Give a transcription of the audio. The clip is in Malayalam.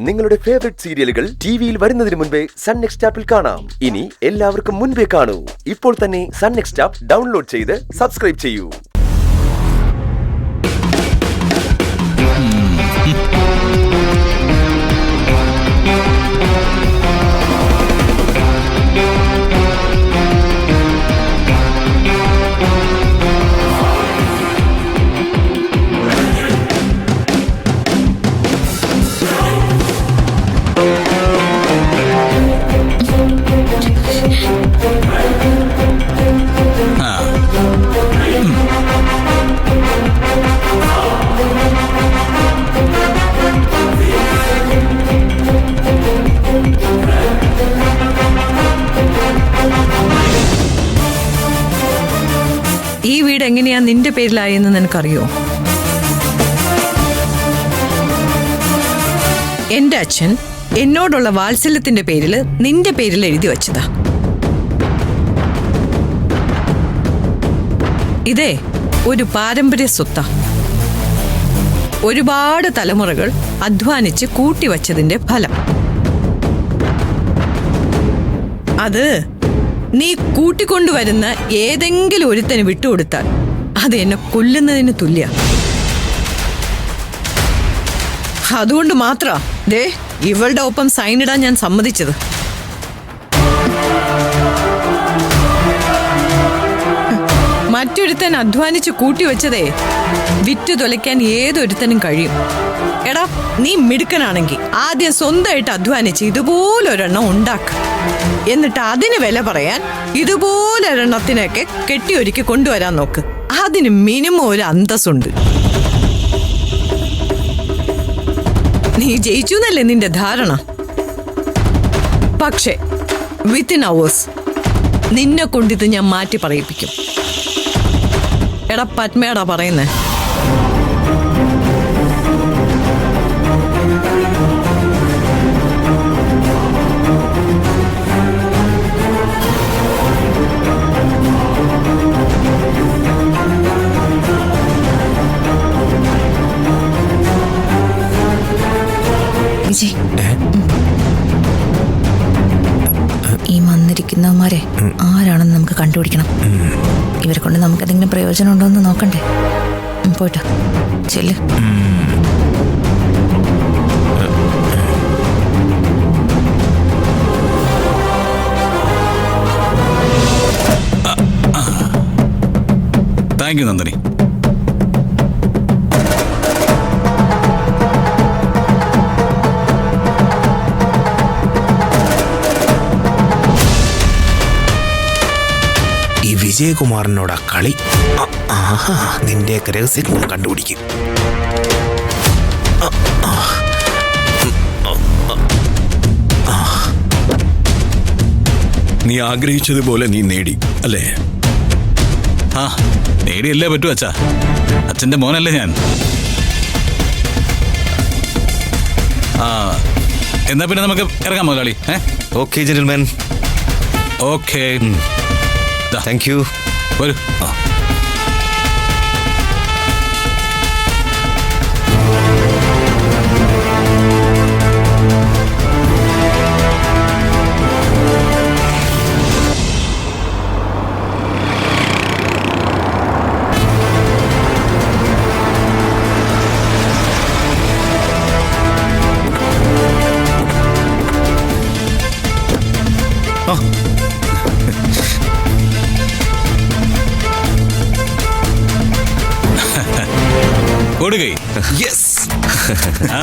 നിങ്ങളുടെ ഫേവറേറ്റ് സീരിയലുകൾ ടിവിയിൽ വരുന്നതിന് മുൻപേ സൺ നെക്സ്റ്റ് ആപ്പിൽ കാണാം. ഇനി എല്ലാവർക്കും മുൻപേ കാണൂ. ഇപ്പോൾ തന്നെ സൺ നെക്സ്റ്റ് ആപ്പ് ഡൗൺലോഡ് ചെയ്ത് സബ്സ്ക്രൈബ് ചെയ്യൂ. ഈ വീട് എങ്ങനെയാ നിന്റെ പേരിലായെന്ന് നിനക്കറിയോ? എന്റെ അച്ഛൻ എന്നോടുള്ള വാത്സല്യത്തിന്റെ പേരിൽ നിന്റെ പേരിൽ എഴുതി വച്ചതാ. ഇതേ ഒരു പാരമ്പര്യ സ്വത്താ. ഒരുപാട് തലമുറകൾ അധ്വാനിച്ച് കൂട്ടിവച്ചതിന്റെ ഫലം. അത് നീ കൂട്ടിക്കൊണ്ടുവരുന്ന ഏതെങ്കിലും ഒരുത്തന് വിട്ടുകൊടുത്താൽ അത് എന്നെ കൊല്ലുന്നതിന് തുല്യ. അതുകൊണ്ട് മാത്രാ ദേ ഇവളുടെ ഒപ്പം സൈനിടാൻ ഞാൻ സമ്മതിച്ചത്. മറ്റൊരുത്തൻ അധ്വാനിച്ച് കൂട്ടിവെച്ചതേ വിറ്റു തുലയ്ക്കാൻ ഏതൊരുത്തനും കഴിയും. എടാ, നീ മിടുക്കനാണെങ്കിൽ ആദ്യം സ്വന്തമായിട്ട് അധ്വാനിച്ച് ഇതുപോലൊരെണ്ണം ഉണ്ടാക്ക. എന്നിട്ട് അതിന് വില പറയാൻ ഇതുപോലൊരെണ്ണത്തിനൊക്കെ കെട്ടിയൊരുക്കി കൊണ്ടുവരാൻ നോക്ക്. അതിന് മിനിമം ഒരു അന്തസ്സുണ്ട്. നീ ജയിച്ചു എന്നല്ലേ നിന്റെ ധാരണ? പക്ഷേ വിത്തിൻ അവേഴ്സ് നിന്നെ കൊണ്ടിത് ഞാൻ മാറ്റി പറയിപ്പിക്കും. എടാ പത്മേടാ പറയുന്നേ. ഈ വന്നിരിക്കുന്നവന്മാരെ ആരാണെന്ന് നമുക്ക് കണ്ടുപിടിക്കണം. ഇവരെ കൊണ്ട് നമുക്ക് എന്തെങ്കിലും പ്രയോജനം ഉണ്ടോ എന്ന് നോക്കണ്ടേ? പോയിട്ടോ ചെല്ല്. Thank you Nandini. ഈ വിജയകുമാറിനോടാ കളി. നിന്റെയൊക്കെ രഹസ്യം ഞാൻ കണ്ടുപിടിക്കും. നീ ആഗ്രഹിച്ചതുപോലെ നീ നേടി അല്ലേ? ആ നേടിയല്ലേ പറ്റൂ അച്ഛാ. അച്ഛന്റെ മോനല്ലേ ഞാൻ. ആ എന്നാ പിന്നെ നമുക്ക് ഇറങ്ങാം മുതലാളി. Okay gentleman. Okay thank you. വരൂ. കൊടുകൈ. യെസ്. ആ